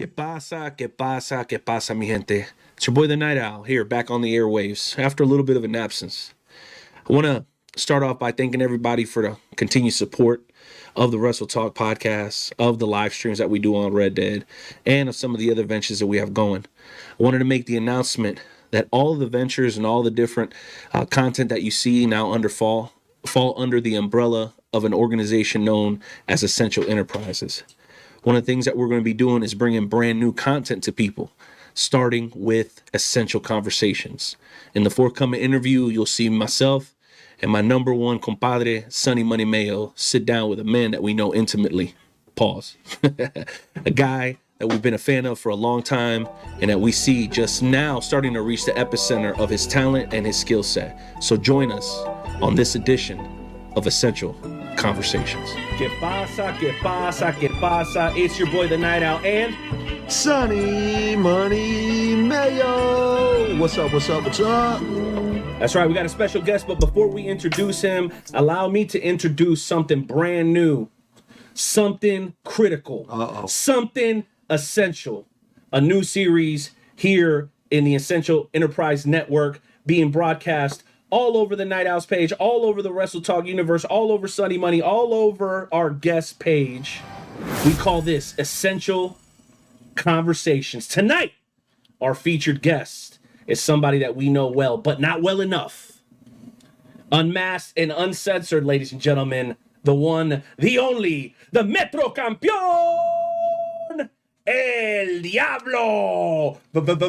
¿Qué pasa? ¿Qué pasa? ¿Qué pasa, mi gente? It's your boy, the Night Owl, here back on the airwaves after a little bit of an absence. I want to start off by thanking everybody for the continued support of the Wrestle Talk Podcast, of the live streams that we do on Red Dead, and of some of the other ventures that we have going. I wanted to make the announcement that all of the ventures and all the different content that you see now fall under the umbrella of an organization known as Essential Enterprises. One of the things that we're going to be doing is bringing brand new content to people, starting with Essential Conversations. In the forthcoming interview, you'll see myself and my number one compadre, Sonny Money Mayo, sit down with a man that we know intimately. Pause. A guy that we've been a fan of for a long time and that we see just now starting to reach the epicenter of his talent and his skill set. So join us on this edition of Essential Conversations. Que pasa, que pasa, que pasa. It's your boy, the Night Owl, and Sonny Money Mayo. What's up, what's up, what's up? That's right, we got a special guest, but before we introduce him, allow me to introduce something brand new, something critical, something essential. A new series here in the Essential Enterprise Network being broadcast all over the Night Owl's page, all over the Wrestle Talk universe, all over Sonny Money, all over our guest page. We call this Essential Conversations. Tonight, our featured guest is somebody that we know well, but not well enough. Unmasked and uncensored, ladies and gentlemen, the one, the only, the Metro Campeón, El Diablo Vega.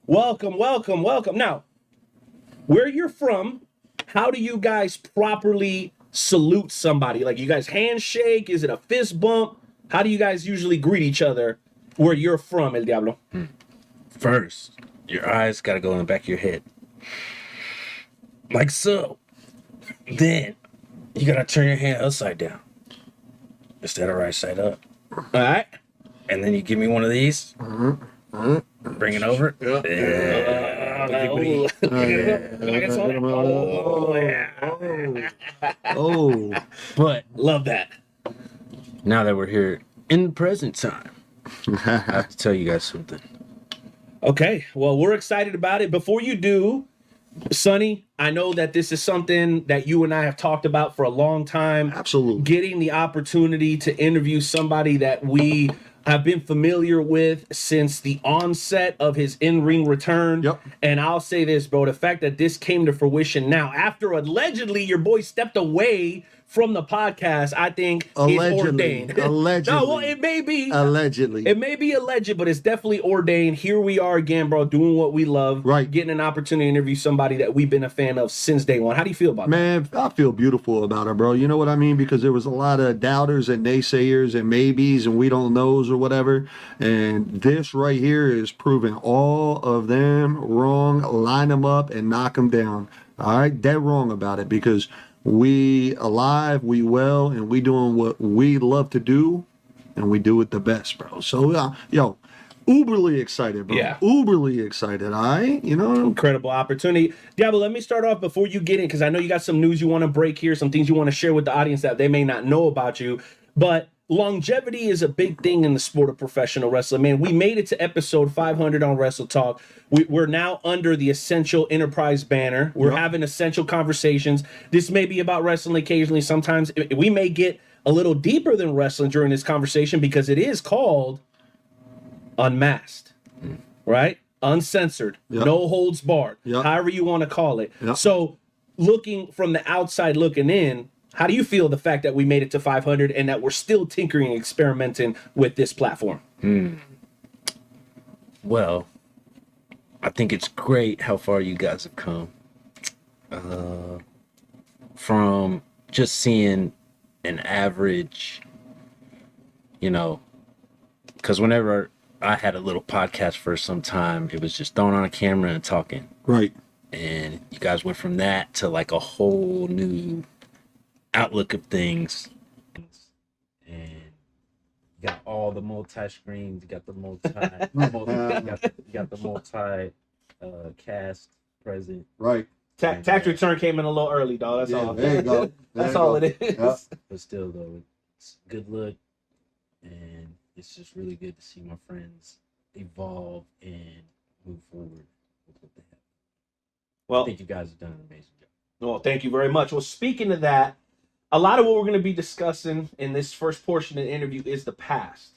Welcome. Now, where you're from, how do you guys properly salute somebody? Like, you guys handshake? Is it a fist bump? How do you guys usually greet each other where you're from, El Diablo? First, your eyes got to go in the back of your head. Like so. Then, you got to turn your hand upside down instead of right side up. All right. And then you give me one of these. Bring it over. But love that. Now that we're here in the present time, I have to tell you guys something. Okay, well, we're excited about it. Before you do, Sonny, I know that this is something that you and I have talked about for a long time. Absolutely. Getting the opportunity to interview somebody that we have been familiar with since the onset of his in-ring return. Yep. And I'll say this, bro, the fact that this came to fruition now, after allegedly your boy stepped away from the podcast, I think is ordained. Allegedly. No, well, it may be. Allegedly. It may be alleged, but it's definitely ordained. Here we are again, bro, doing what we love. Right. Getting an opportunity to interview somebody that we've been a fan of since day one. How do you feel about that? Man, I feel beautiful about it, bro. You know what I mean? Because there was a lot of doubters and naysayers and maybes and we don't knows or whatever. And this right here is proving all of them wrong. Line them up and knock them down. All right? Dead wrong about it because we alive, we well, and we doing what we love to do, and we do it the best, bro. So, uberly excited, bro. Yeah. Uberly excited, all right? You know? Incredible opportunity. Diablo, let me start off before you get in, because I know you got some news you want to break here, some things you want to share with the audience that they may not know about you, but longevity is a big thing in the sport of professional wrestling. Man, we made it to episode 500 on Wrestle Talk. We're now under the Essential Enterprise banner. We're having essential conversations. This may be about wrestling occasionally. Sometimes we may get a little deeper than wrestling during this conversation because it is called Unmasked, right? Uncensored, no holds barred, however you want to call it. So looking from the outside looking in, how do you feel the fact that we made it to 500 and that we're still tinkering and experimenting with this platform? Well, I think it's great how far you guys have come. From just seeing an average, because whenever I had a little podcast for some time, it was just throwing on a camera and talking. Right. And you guys went from that to like a whole new outlook of things, and you got all the multi-screens, you got the multi cast present, Right. Tax return came in a little early, dog. That's all. There you go. That's all it is. Yep. But still, though, it's good look, and it's just really good to see my friends evolve and move forward with what they have. Well, I think you guys have done an amazing job. Well, thank you very much. Well, speaking of that, a lot of what we're going to be discussing in this first portion of the interview is the past.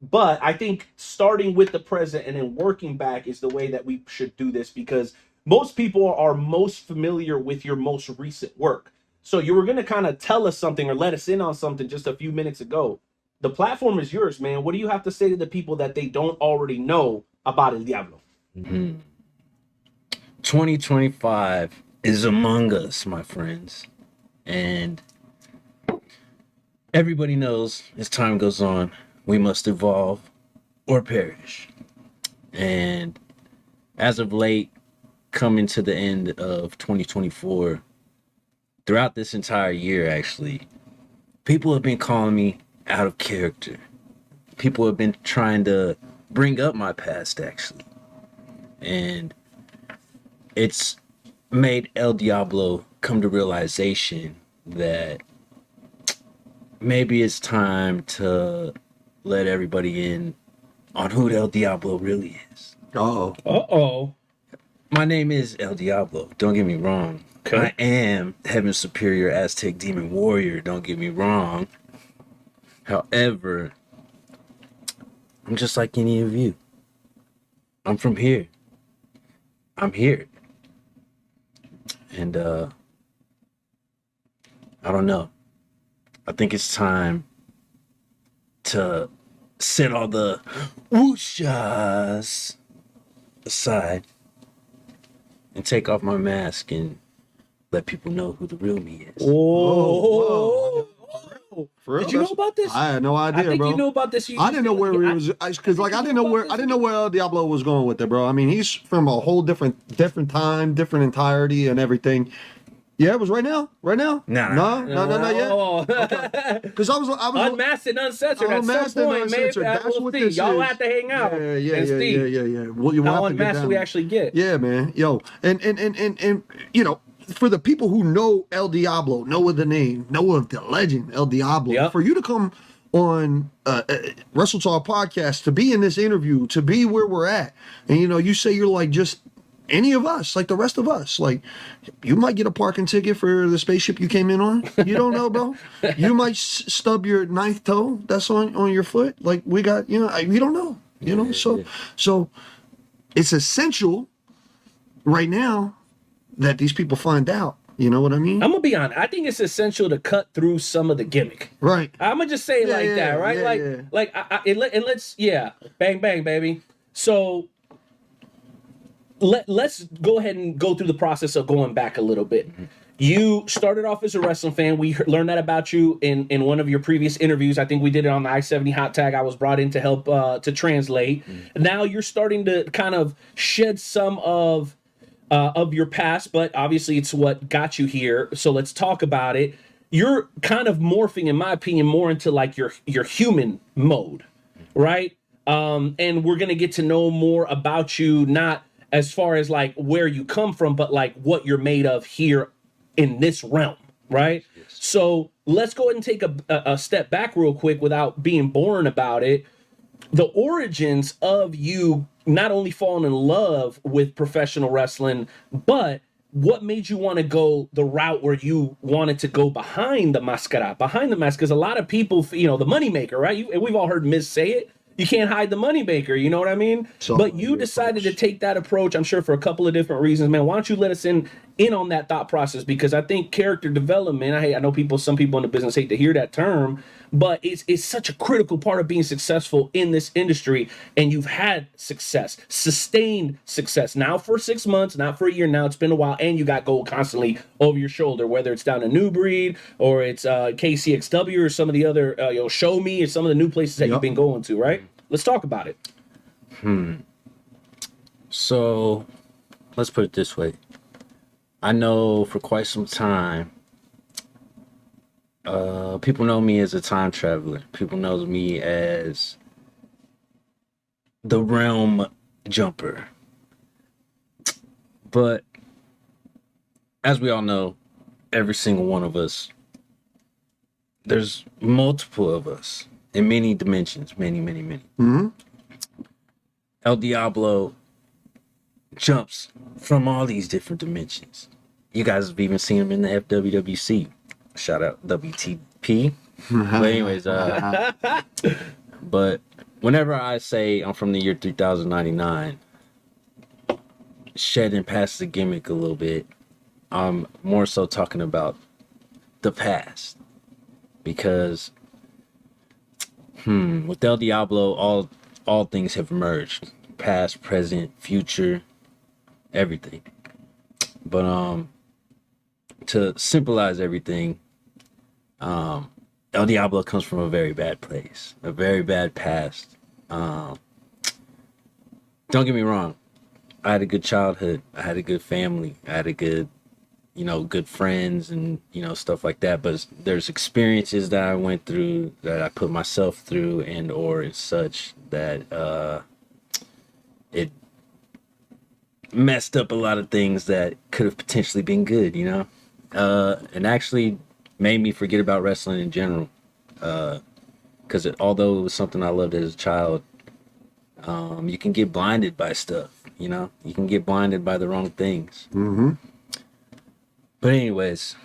But I think starting with the present and then working back is the way that we should do this, because most people are most familiar with your most recent work. So you were going to kind of tell us something or let us in on something just a few minutes ago. The platform is yours, man. What do you have to say to the people that they don't already know about El Diablo? 2025 is among us, my friends. And everybody knows as time goes on, we must evolve or perish. And as of late, coming to the end of 2024, throughout this entire year, actually, people have been calling me out of character. People have been trying to bring up my past, actually. And it's made El Diablo come to realization that maybe it's time to let everybody in on who El Diablo really is. Uh-oh. My name is El Diablo, don't get me wrong. Okay. I am Heaven's Superior Aztec Demon Warrior, don't get me wrong. However, I'm just like any of you. I'm from here. I'm here. And I don't know. I think it's time to set all the whooshas aside and take off my mask and let people know who the real me is. Oh. For real? Did you know about this? I had no idea, I think bro. you know about this. I didn't know where it was, because like I didn't know where El Diablo was going with it, bro. I mean, he's from a whole different time, different entirety, and everything. Yeah, it was right now. No, not yet. Because I was Unmasked and Uncensored. At Unmasked some and point, Uncensored. maybe That's what see. this Y'all is. have to hang out. Yeah. Well, you How have to get unmasked down. we actually get. Yeah, man. Yo, and you know, for the people who know El Diablo, know of the name, know of the legend El Diablo, Yep. for you to come on Wrestle Talk Podcast, to be in this interview, to be where we're at, and you know, you say you're like just any of us, like the rest of us, like you might get a parking ticket for the spaceship you came in on. You don't know, bro. You might stub your ninth toe that's on your foot. Like we got, you know, we don't know, you know. So it's essential right now that these people find out. You know what I mean? I'm gonna be honest. I think it's essential to cut through some of the gimmick. Right. I'm gonna just say it like that, right? Let's bang bang, baby. So let's go ahead and go through the process of going back a little bit. You started off as a wrestling fan. We learned that about you in one of your previous interviews. I think we did it on the I-70 Hot Tag. I was brought in to help to translate. Now you're starting to kind of shed some of your past, but obviously it's what got you here. So let's talk about it. You're kind of morphing, in my opinion, more into like your human mode, right? And we're gonna get to know more about you, not as far as like where you come from, but like what you're made of here in this realm, right? Yes. So let's go ahead and take a step back real quick without being boring about it. The origins of you not only falling in love with professional wrestling, but what made you want to go the route where you wanted to go behind the mask? Because a lot of people, you know, the moneymaker, right? We've all heard Miz say it. You can't hide the moneymaker, you know what I mean? So, but you decided to take that approach, I'm sure, for a couple of different reasons, man. Why don't you let us in on that thought process? Because I think character development, I know some people in the business hate to hear that term, but it's such a critical part of being successful in this industry. And you've had success, sustained success, now for 6 months, not for a year. Now it's been a while, and you got gold constantly over your shoulder, whether it's down to New Breed or it's KCXW or some of the other, Show Me or some of the new places that you've been going to, right? Let's talk about it. So let's put it this way. I know for quite some time, people know me as a time traveler. People know me as the realm jumper. But as we all know, every single one of us, there's multiple of us in many dimensions, many. Mm-hmm. El Diablo jumps from all these different dimensions. You guys have even seen him in the FWWC. Shout out WTP. But anyways, but whenever I say I'm from the year 3099, shedding past the gimmick a little bit, I'm more so talking about the past. Because with El Diablo, all things have merged. Past, present, future, everything. But to symbolize everything, El Diablo comes from a very bad place, a very bad past. Don't get me wrong, I had a good childhood, I had a good family, I had a good, good friends and stuff like that. But there's experiences that I went through, that I put myself through, and or such that it messed up a lot of things that could have potentially been good, and actually made me forget about wrestling in general. Because although it was something I loved as a child, you can get blinded by stuff, you can get blinded by the wrong things. Mm-hmm. But anyways,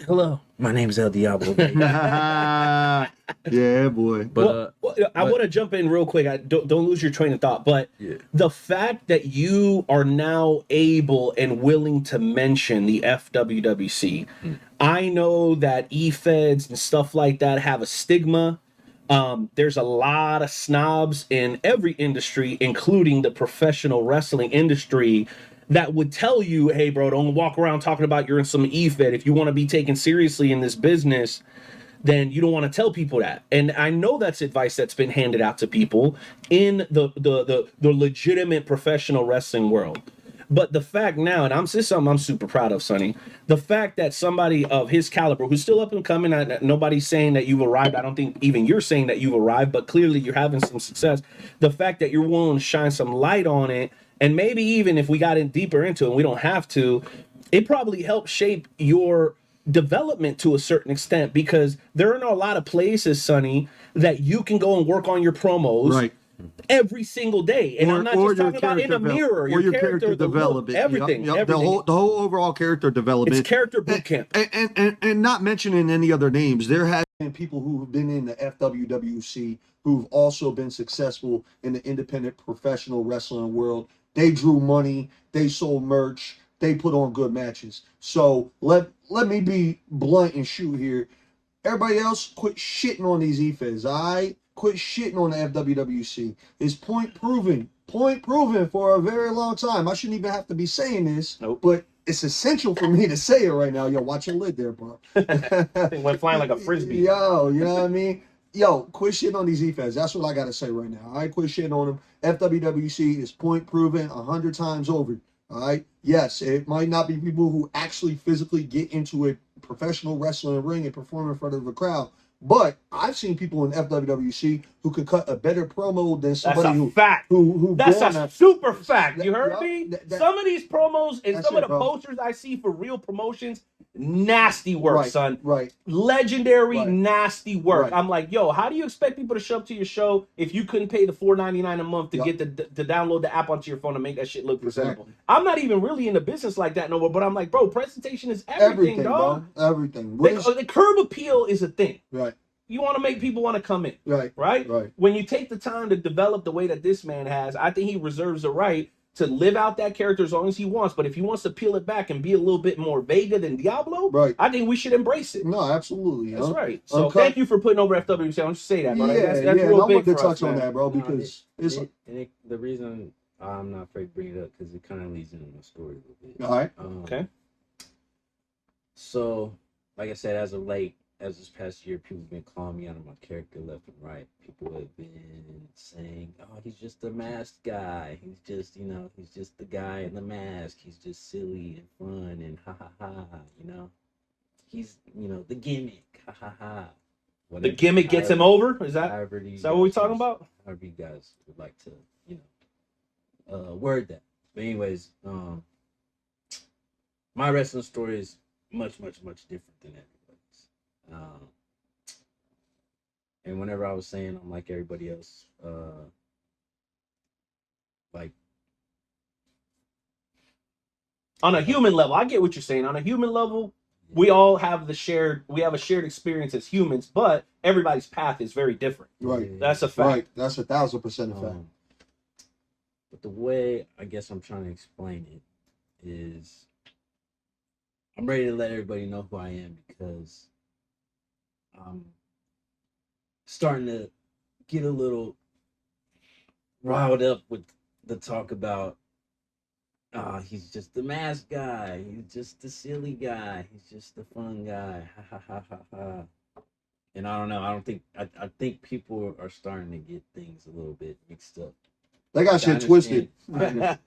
hello, my name is El Diablo Vega. Yeah, boy. But I want to jump in real quick. Don't lose your train of thought. But yeah. the fact that you are now able and willing to mention the FWWC, I know that e-feds and stuff like that have a stigma. There's a lot of snobs in every industry, including the professional wrestling industry, that would tell you, hey, bro, don't walk around talking about you're in some e-fed. If you want to be taken seriously in this business, then you don't want to tell people that. And I know that's advice that's been handed out to people in the legitimate professional wrestling world. But the fact now, and this is something I'm super proud of, Sonny, the fact that somebody of his caliber, who's still up and coming, nobody's saying that you've arrived. I don't think even you're saying that you've arrived, but clearly you're having some success. The fact that you're willing to shine some light on it, and maybe even if we got in deeper into it, and we don't have to, it probably helped shape your development to a certain extent, because there are a lot of places, Sonny, that you can go and work on your promos. Right. Every single day, and I'm not just talking about in a mirror. Your character development, everything, yep. everything. The whole overall character development. It's character boot camp, and not mentioning any other names. There have been people who've been in the FWWC who've also been successful in the independent professional wrestling world. They drew money, they sold merch, they put on good matches. So let me be blunt and shoot here. Everybody else, quit shitting on these e-feds, all right? Quit shitting on the FWWC. It's point proven for a very long time. I shouldn't even have to be saying this, but it's essential for me to say it right now. Yo, watch your lid there, bro. It went flying like a frisbee. Yo, you know what I mean? Yo, quit shitting on these e-feds. That's what I got to say right now. All right, quit shitting on them. FWWC is point proven 100 times over. All right? Yes, it might not be people who actually physically get into a professional wrestling ring and perform in front of a crowd. But I've seen people in FWWC who could cut a better promo than somebody fact. who That's a super fact. You heard me? Some of these promos and some of the bro. posters I see for real promotions, nasty work, son. Right. Legendary, nasty work. Right. I'm like, yo, how do you expect people to show up to your show if you couldn't pay the $4.99 a month to get to download the app onto your phone and make that shit look presentable? Exactly. I'm not even really in the business like that no more, but I'm like, bro, presentation is everything dog. Bro. Everything. The curb appeal is a thing. Right. You want to make people want to come in. Right. When you take the time to develop the way that this man has, I think he reserves the right to live out that character as long as he wants. But if he wants to peel it back and be a little bit more Vega than Diablo, I think we should embrace it. No, absolutely. That's right. So thank you for putting over FWC. I want you to say that, bro. That's I real big wanted to for touch us, on man. that, bro, because the reason I'm not afraid to bring it up, because it kind of leads into my story a little bit. All right. Okay. So, like I said, as of late, as this past year, people have been calling me out of my character left and right. People have been saying, oh, he's just a masked guy. He's just, he's just the guy in the mask. He's just silly and fun and ha ha ha, He's, the gimmick, ha ha ha. The gimmick gets him over? Is that what we're talking about? However you guys would like to, word that. But anyways, my wrestling story is much different than everybody's. And whenever I was saying I'm like everybody else, like On a human level, I get what you're saying. On a human level, we all have a shared experience as humans, but everybody's path is very different. Right. That's a fact. Right. That's 1,000% a fact. But the way I guess I'm trying to explain it is I'm ready to let everybody know who I am because I'm starting to get a little riled up with the talk about he's just the mask guy, he's just the silly guy, he's just the fun guy, ha ha ha ha ha. And I don't know, I think people are starting to get things a little bit mixed up. They got shit twisted. I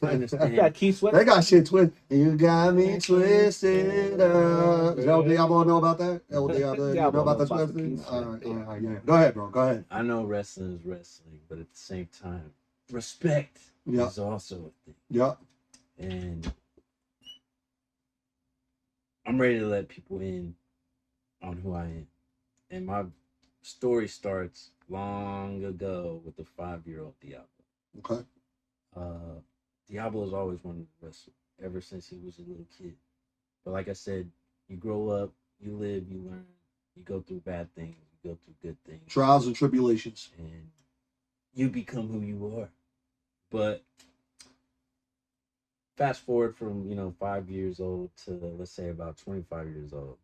understand. Yeah, Keith Sweat. They got shit twisted. You got me twisted up. Is El Diablo know about that? El Diablo, you know about the twisted? All right, yeah. Go ahead, bro. Go ahead. I know wrestling is wrestling, but at the same time, respect is also a thing. Yeah. And I'm ready to let people in on who I am. And my story starts long ago with the 5-year-old Diablo. Okay. Diablo has always wanted to wrestle ever since he was a little kid. But like I said, you grow up, you live, you learn, you go through bad things, you go through good things. Trials and tribulations. And you become who you are. But fast forward from, 5 years old to, let's say, about 25 years old,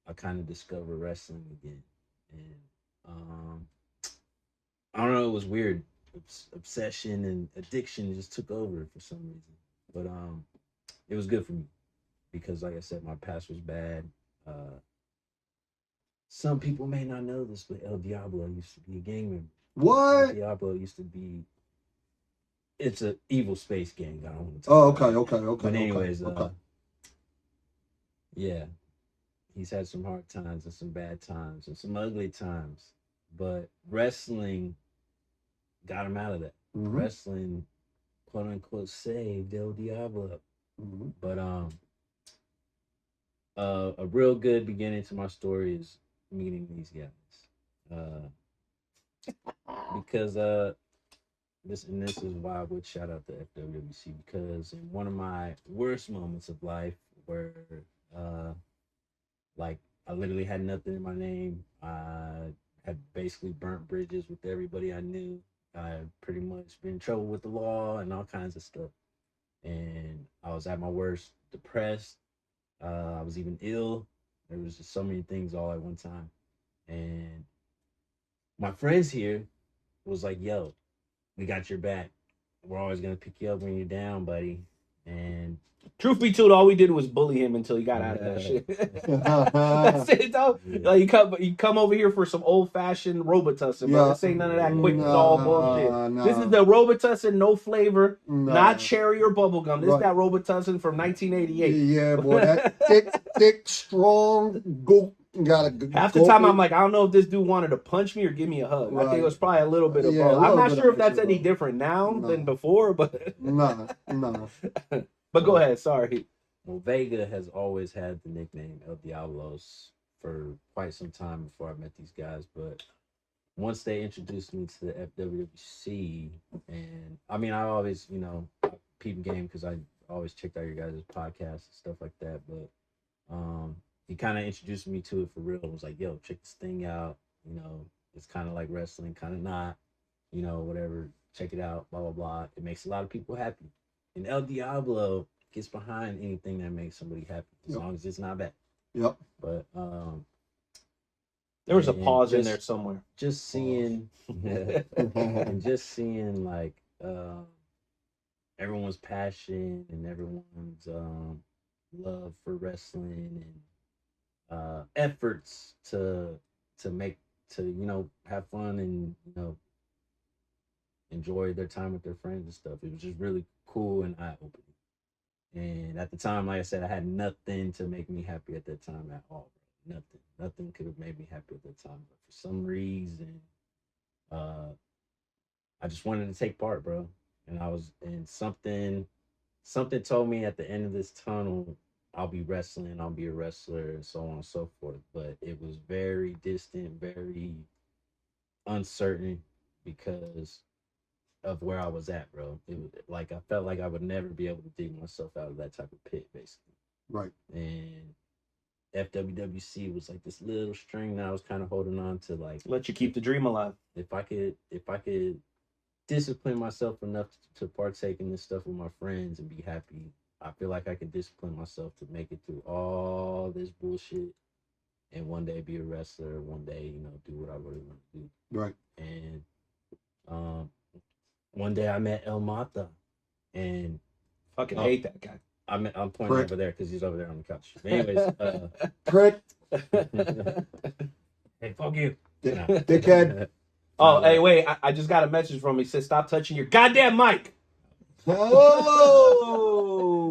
I kind of discovered wrestling again. And I don't know, it was weird. Obsession and addiction just took over for some reason. But it was good for me because, like I said, my past was bad. Some people may not know this, but El Diablo used to be a gang member. What? El Diablo used to be... It's an evil space gang. I don't want to talk about okay. But anyways, okay. Yeah, he's had some hard times and some bad times and some ugly times. But wrestling got him out of that. Mm-hmm. Wrestling, quote unquote, saved El Diablo. Mm-hmm. But a real good beginning to my story is meeting these guys. Because this is why I would shout out the FWC, because in one of my worst moments of life where like I literally had nothing in my name, I had basically burnt bridges with everybody I knew. I pretty much been in trouble with the law and all kinds of stuff. And I was at my worst, depressed. I was even ill. There was just so many things all at one time. And my friends here was like, yo, we got your back. We're always going to pick you up when you're down, buddy. And truth be told, all we did was bully him until he got out of that shit. That's it, though. Yeah. Like you come over here for some old fashioned Robitussin, bro. This ain't none of that quick doll bullshit. This is the Robitussin, no flavor, not cherry or bubblegum. This is that Robitussin from 1988. Yeah, boy, that thick, strong, go. Half the time I'm like, I don't know if this dude wanted to punch me or give me a hug. Right. I think it was probably a little bit of both. I'm not sure if that's any different now than before, but no. But go ahead, sorry. Well, Vega has always had the nickname El Diablos for quite some time before I met these guys. But once they introduced me to the FWC, and I mean, I always, peep game because I always checked out your guys' podcasts and stuff like that. But he kind of introduced me to it for real. It was like, yo, check this thing out. It's kind of like wrestling, kind of not, whatever. Check it out, blah, blah, blah. It makes a lot of people happy. And El Diablo gets behind anything that makes somebody happy, as long as it's not bad. Yep. But there was a pause in there somewhere. Just seeing, and just seeing like everyone's passion and everyone's love for wrestling and efforts to have fun and enjoy their time with their friends and stuff. It was just really cool and eye-opening. And at the time, like I said, I had nothing to make me happy at that time at all. Bro. Nothing could have made me happy at that time. But for some reason, I just wanted to take part, bro. And something told me at the end of this tunnel, I'll be wrestling, I'll be a wrestler, and so on and so forth. But it was very distant, very uncertain because of where I was at, bro. It was like I felt like I would never be able to dig myself out of that type of pit, basically. Right. And FWWC was like this little string that I was kind of holding on to, like Let you keep the dream alive. if I could discipline myself enough to partake in this stuff with my friends and be happy, I feel like I could discipline myself to make it through all this bullshit and one day be a wrestler, one day, you know, do what I really want to do. Right. And one day I met El Mata, and Fucking hate that guy. I'm pointing Prick. over there because he's over there on the couch. But anyways, Prick. hey, fuck you. Nah. Dickhead. Oh, hey, wait! I just got a message from him. He said, "Stop touching your goddamn mic. Oh!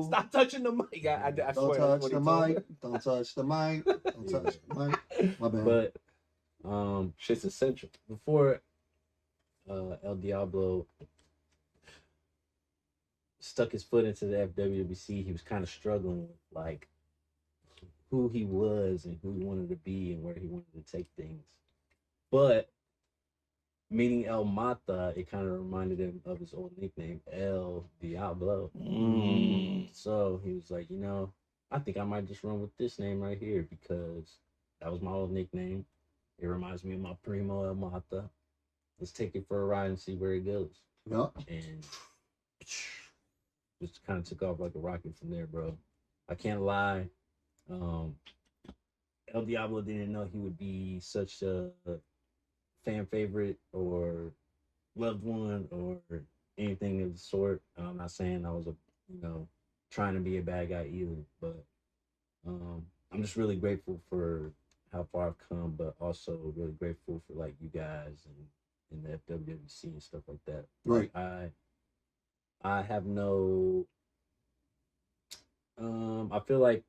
Stop touching the mic." I Don't swear, touch that's what the he told me. mic. Don't touch the mic. Don't touch the mic. My bad. But shit's essential. Before El Diablo stuck his foot into the FWBC, he was kind of struggling with like who he was and who he wanted to be and where he wanted to take things. But meeting El Mata, it kind of reminded him of his old nickname, El Diablo. So he was like, you know, I think I might just run with this name right here because that was my old nickname. It reminds me of my primo El Mata. Let's take it for a ride and see where it goes. Yeah. And just kind of took off like a rocket from there, bro. I can't lie. El Diablo didn't know he would be such a fan favorite or loved one or anything of the sort. I'm not saying I was trying to be a bad guy either, but I'm just really grateful for how far I've come, but also really grateful for like you guys and the FWWC and stuff like that. Right. Like, I have no I feel like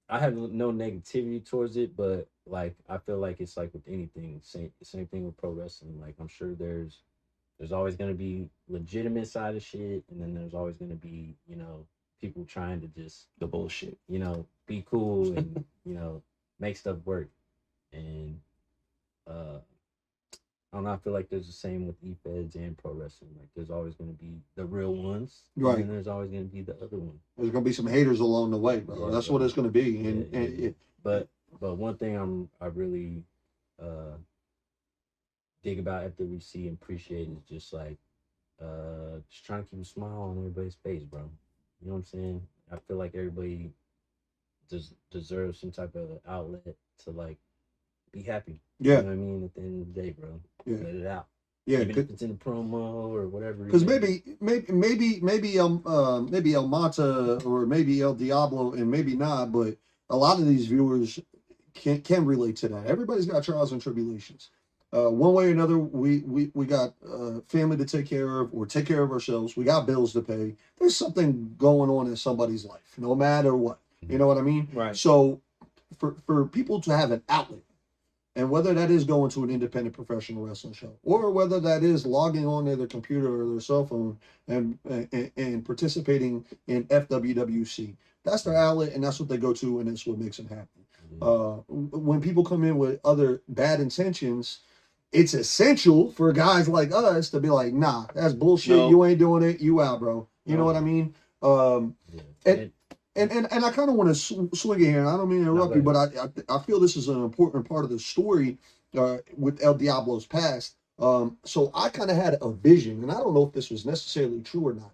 I have no negativity towards it, but like I feel like it's like with anything, same thing with pro wrestling. Like I'm sure there's always gonna be legitimate side of shit, and then there's always gonna be, you know, people trying to just The bullshit. you know, be cool and you know, make stuff work. And I don't know, I feel like there's the same with e-feds and pro wrestling. Like there's always gonna be the real ones, Right. and there's always gonna be the other one. There's gonna be some haters along the way, bro. Yeah, That's bro. what it's gonna be. And, Yeah, and yeah. But one thing I really dig about FWC and appreciate is just like just trying to keep a smile on everybody's face, bro. You know what I'm saying? I feel like everybody deserves some type of outlet to like be happy. yeah, You know what I mean? At the end of the day, bro. Yeah. Let it out. yeah. Even if it's in a promo or whatever. Because maybe El Mata or maybe El Diablo and maybe not, but a lot of these viewers can relate to that. Everybody's got trials and tribulations. One way or another, we got family to take care of or take care of ourselves. We got bills to pay. There's something going on in somebody's life, no matter what. You know what I mean? Right. So for people to have an outlet, and whether that is going to an independent professional wrestling show, or whether that is logging on to their computer or their cell phone and participating in FWWC, that's their outlet, and that's what they go to, and that's what makes them happy. When people come in with other bad intentions, it's essential for guys like us to be like, nah, that's bullshit. No. You ain't doing it. You out, bro. You know No. what I mean? Yeah. And I kind of want to swing it here. And I don't mean to interrupt you, but I feel this is an important part of the story with El Diablo's past. So I kind of had a vision, and I don't know if this was necessarily true or not.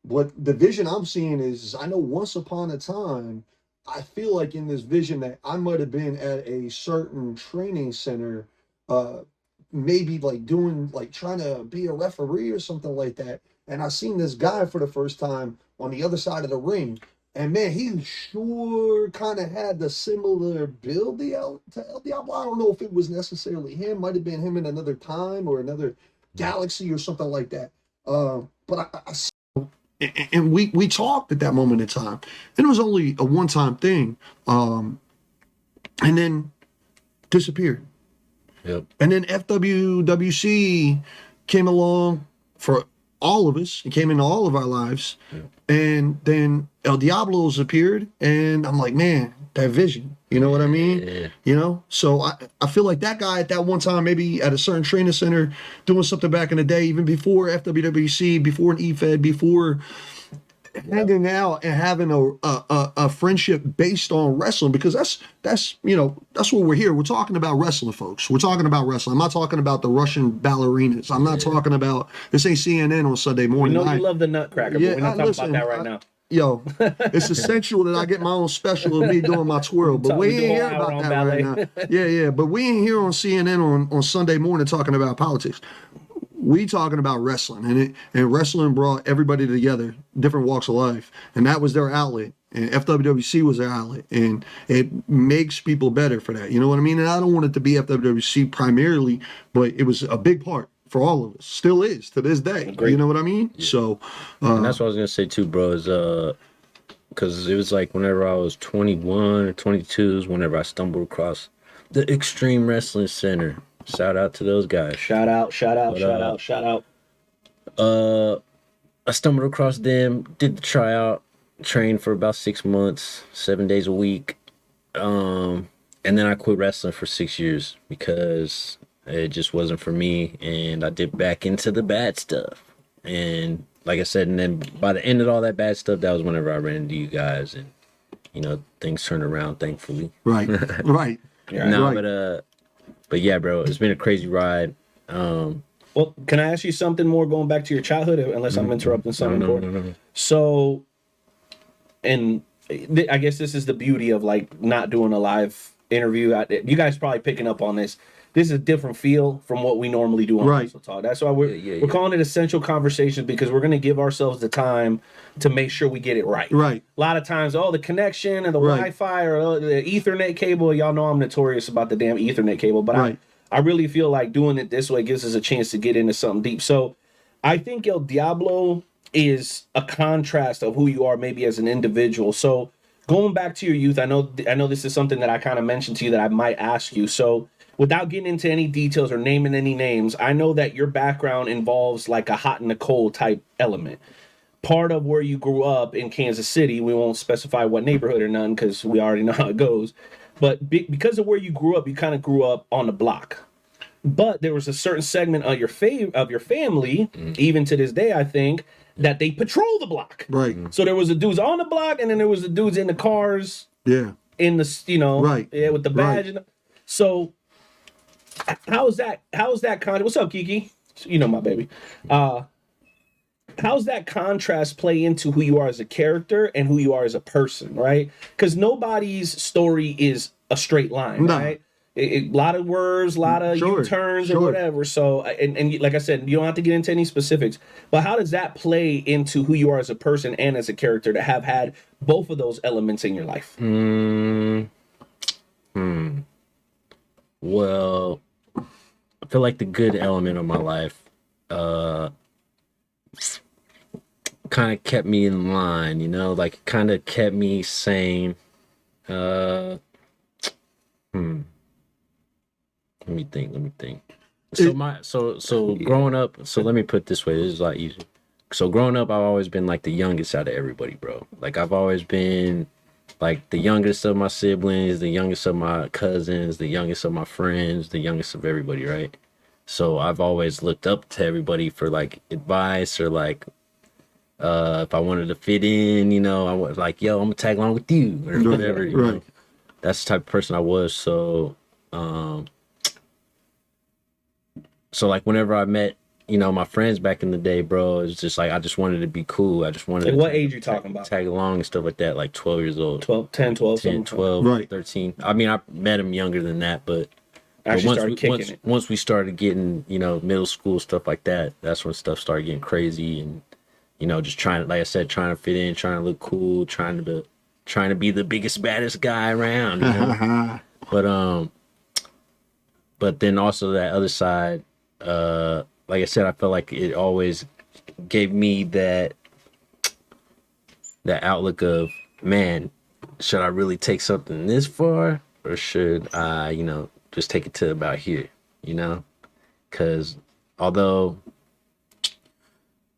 But the vision I'm seeing is I know once upon a time, I feel like in this vision that I might have been at a certain training center, maybe like doing, like trying to be a referee or something like that. And I seen this guy for the first time on the other side of the ring. And man, he sure kind of had the similar build to El Diablo. I don't know if it was necessarily him. Might have been him in another time or another galaxy or something like that. But and we talked at that moment in time. And it was only a one-time thing. And then disappeared. Yep. And then FWWC came along for all of us. It came into all of our lives. Yeah. And then El Diablo's appeared, and I'm like, man, that vision. You know what I mean? Yeah. You know? So I feel like that guy at that one time, maybe at a certain training center, doing something back in the day, even before FWWC, before an EFED, before hanging out and having a friendship based on wrestling, because that's what we're here. We're talking about wrestling, folks. We're talking about wrestling. I'm not talking about the Russian ballerinas. I'm not talking about this. Ain't CNN on Sunday We morning. know you love the Nutcracker, but we're not talking about that right now. Yo, it's essential that I get my own special of me doing my twirl, but we ain't here about that right now. Yeah, but we ain't here on CNN on Sunday morning talking about politics. We talking about wrestling, and wrestling brought everybody together, different walks of life, and that was their outlet. And FWWC was their outlet, and it makes people better for that. You know what I mean? And I don't want it to be FWWC primarily, but it was a big part for all of us. Still is to this day. Agreed. You know what I mean? Yeah. So, and that's what I was gonna say too, bro. Is because it was like whenever I was 21 or 22 is whenever I stumbled across the Extreme Wrestling Center. Shout out to those guys. Shout out. I stumbled across them, did the tryout, trained for about 6 months, 7 days a week. And then I quit wrestling for 6 years because it just wasn't for me. And I dipped back into the bad stuff. And like I said, and then by the end of all that bad stuff, that was whenever I ran into you guys, and things turned around, thankfully. right. Yeah. No, Right. but yeah, bro, it's been a crazy ride. Well, can I ask you something more going back to your childhood, unless I'm interrupting something important? No. So, and I guess this is the beauty of like not doing a live interview. You guys probably picking up on this. This is a different feel from what we normally do on Wrestle Talk. That's why we're calling it Essential Conversations, because we're going to give ourselves the time to make sure we get it right. Right. A lot of times, the connection and the Wi-Fi or the Ethernet cable. Y'all know I'm notorious about the damn Ethernet cable, but I really feel like doing it this way gives us a chance to get into something deep. So I think El Diablo is a contrast of who you are maybe as an individual. So going back to your youth, I know this is something that I kind of mentioned to you that I might ask you. So without getting into any details or naming any names, I know that your background involves like a hot and a cold type element. Part of where you grew up in Kansas City, we won't specify what neighborhood or none because we already know how it goes. But because of where you grew up, you kind of grew up on the block. But there was a certain segment of your family, even to this day, I think, that they patrol the block. Right. So there was the dudes on the block, and then there was the dudes in the cars. Yeah. In the with the badge. Right. So how's that what's up, Kiki? You know my baby. How's that contrast play into who you are as a character and who you are as a person, right? Because nobody's story is a straight line, right? A lot of words, a lot of U-turns and whatever. So, and like I said, you don't have to get into any specifics, but how does that play into who you are as a person and as a character to have had both of those elements in your life? Well, I feel like the good element of my life kind of kept me in line, like kind of kept me sane. Let me think. So growing up, so let me put it this way, this is a lot easier. So growing up, I've always been like the youngest out of everybody, bro. Like I've always been like the youngest of my siblings, the youngest of my cousins, the youngest of my friends, the youngest of everybody, right? So I've always looked up to everybody for like advice or like if I wanted to fit in, I was like, yo, I'm gonna tag along with you or whatever. You know? That's the type of person I was. So like whenever I met, my friends back in the day, bro, it's just like I just wanted to be cool. I just wanted like to what age you talking about? Tag along and stuff like that, like 12 years old. 12, 10, 12, 13. I mean, I met him younger than that, but once we started getting, middle school, stuff like that, that's when stuff started getting crazy and, just trying to, like I said, trying to fit in, trying to look cool, trying to be the biggest, baddest guy around, But then also that other side, like I said, I felt like it always gave me that outlook of, man, should I really take something this far or should I, just take it to about here, because although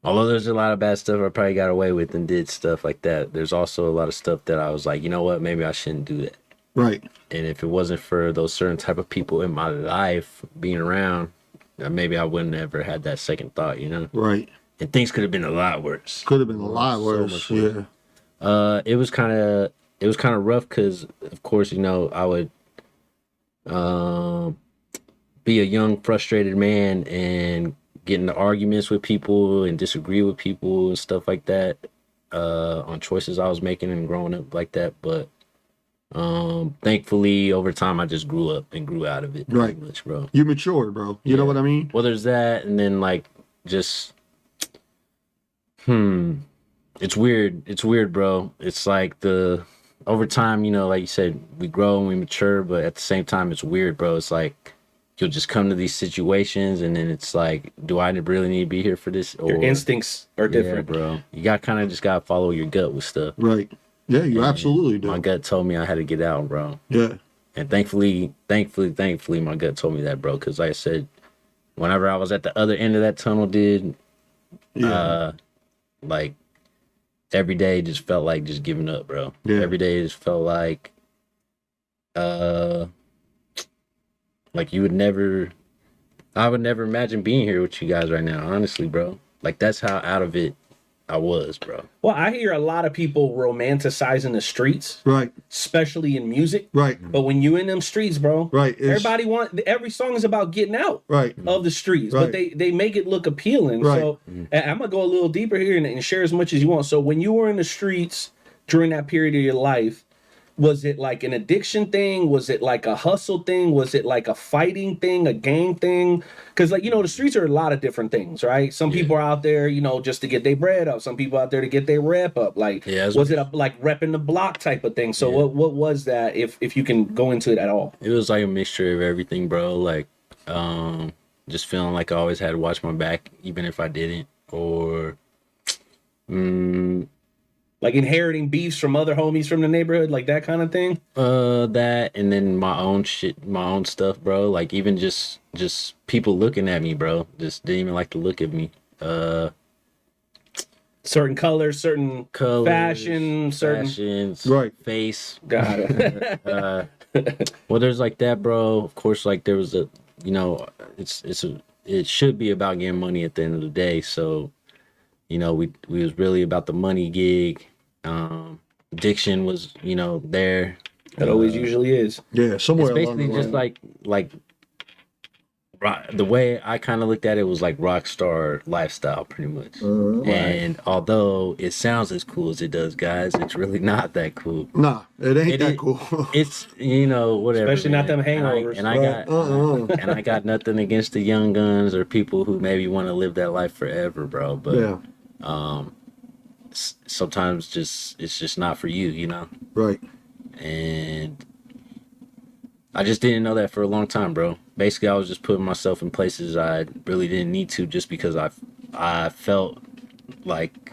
Although there's a lot of bad stuff I probably got away with and did stuff like that, there's also a lot of stuff that I was like, you know what, maybe I shouldn't do that. Right. And if it wasn't for those certain type of people in my life being around, maybe I wouldn't ever had that second thought, you know? Right. And things could have been a lot worse. Could have been a lot worse. much worse. Yeah. It was kind of rough because, of course, you know, I would be a young, frustrated man and get into arguments with people and disagree with people and stuff like that on choices I was making and growing up like that. But thankfully, over time, I just grew up and grew out of it. Right. Pretty much, bro. You matured, bro. You know what I mean? Well, there's that, and then like just it's weird, bro. It's like over time, you know, like you said, we grow and we mature, but at the same time, it's weird, bro. It's like you'll just come to these situations, and then it's like, do I really need to be here for this? Your instincts are different, bro. You got to follow your gut with stuff. Right. Yeah, you absolutely do. My gut told me I had to get out, bro. Yeah. And thankfully, my gut told me that, bro. Because like I said, whenever I was at the other end of that tunnel, like every day just felt like just giving up, bro. Yeah. Every day just felt like you would never, I would never imagine being here with you guys right now, honestly, bro. Like that's how out of it I was, bro. Well, I hear a lot of people romanticizing the streets, Right. especially in music. Right. But when you in them streets, bro, Right. every song is about getting out Right. of the streets, Right. but they make it look appealing. Right. So I'm gonna go a little deeper here and share as much as you want. So when you were in the streets during that period of your life, was it like an addiction thing? Was it like a hustle thing? Was it like a fighting thing, a gang thing? Because, like, you know, the streets are a lot of different things, right? Some people are out there, you know, just to get their bread up. Some people out there to get their rep up. Like, was it a like repping the block type of thing? So what was that, if you can go into it at all? It was like a mixture of everything, bro. Like, just feeling like I always had to watch my back, even if I didn't. Or, like inheriting beefs from other homies from the neighborhood, like that kind of thing? that, and then my own shit, my own stuff, bro. Like even just people looking at me, bro. Just didn't even like to look at me. Certain colors, certain fashion, certain fashions, Right. face. Got it. Well, there's like that, bro. Of course, like there was you know, it should be about getting money at the end of the day. So, you know, we was really about the money gig. Addiction was, you know, there. That always usually is. Yeah. Somewhere It's basically along the just line. like the way I kind of looked at it was like rock star lifestyle, pretty much. And although it sounds as cool as it does, guys, it's really not that cool. Nah, it ain't that cool. It's, you know, whatever. Especially not them hangovers. And I got nothing against the young guns or people who maybe want to live that life forever, bro. But sometimes it's just not for you, you know. Right. And I just didn't know that for a long time, bro. Basically, I was just putting myself in places I really didn't need to, just because I felt like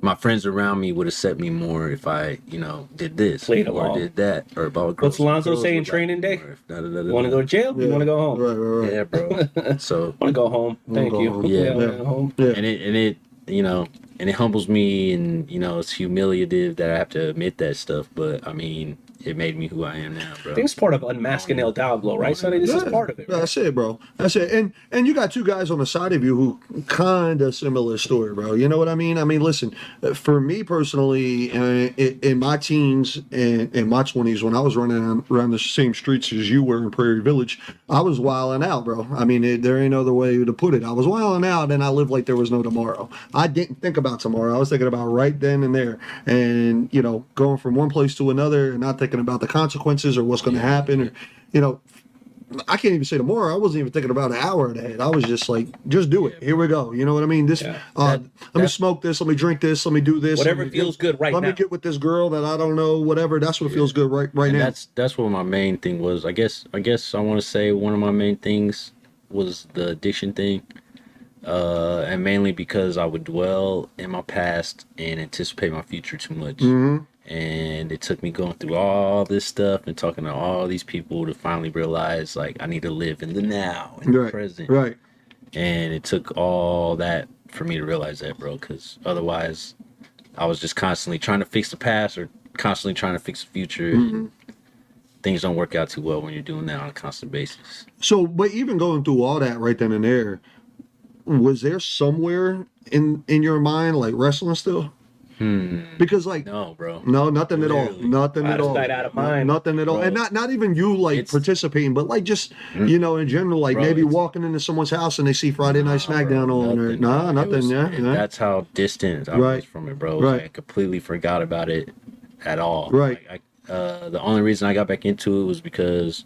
my friends around me would accept me more if I, you know, did this Played or along. did that or about. What's Lonzo saying? Training day. You want to go to jail? You want to go home? Right. Yeah, bro. So Want to go home? Thank go you. home. Yeah. wanna go home. Yeah. and it you know, and it humbles me, and you know, it's humiliative that I have to admit that stuff, but I mean, it made me who I am now, bro. I think it's part of unmasking El Diablo, right, Sonny? This is part of it. Right? That's it, bro. That's it. And you got two guys on the side of you who kind of similar story, bro. You know what I mean? I mean, listen, for me personally, in my teens and in my 20s, when I was running around the same streets as you were in Prairie Village, I was wilding out, bro. I mean, there ain't other way to put it. I was wilding out, and I lived like there was no tomorrow. I didn't think about tomorrow. I was thinking about right then and there, and you know, going from one place to another, and not thinking about the consequences or what's going to happen, or you know, I can't even say tomorrow. I wasn't even thinking about an hour ahead. I was just like, just do it. Here we go. You know what I mean? This, let me smoke this. Let me drink this. Let me do this. Whatever feels good right now. Let me get with this girl that I don't know. Whatever. That's what feels good right And now. that's what my main thing was. I guess I want to say one of my main things was the addiction thing, and mainly because I would dwell in my past and anticipate my future too much. Mm-hmm. And it took me going through all this stuff and talking to all these people to finally realize, like, I need to live in the now, in the present. Right. And it took all that for me to realize that, bro, because otherwise I was just constantly trying to fix the past or constantly trying to fix the future. And things don't work out too well when you're doing that on a constant basis. So, but even going through all that right then and there, was there somewhere in your mind like wrestling still? Because like No, bro. no, nothing at all, Literally. nothing at Out of all, sight, out of mind. nothing at all, Bro. and not even you like It's- participating, but like just you know in general, like Bro, maybe it's- walking into someone's house and they see Friday Night SmackDown Bro, on there. Nah, It nothing. was- Yeah, and yeah. That's how distant I Right. was from it, bro. Right. I completely forgot about it at all. Right. Like, the only reason I got back into it was because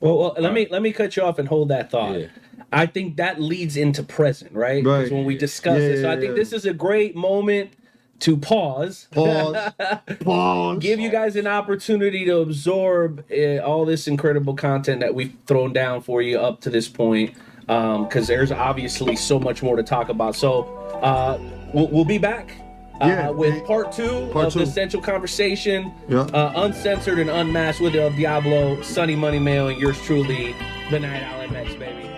Well, let me cut you off and hold that thought. Yeah. I think that leads into present, right? Right. Because when we discuss Yeah, this, so I yeah, think yeah. this is a great moment to pause. Pause. Give you guys an opportunity to absorb all this incredible content that we've thrown down for you up to this point, because there's obviously so much more to talk about. So we'll be back Yeah, with part two of the Essential Conversation, Yeah. Uncensored and Unmasked with Diablo, Sunny Money Mail, and yours truly, the Night Owl MX, baby.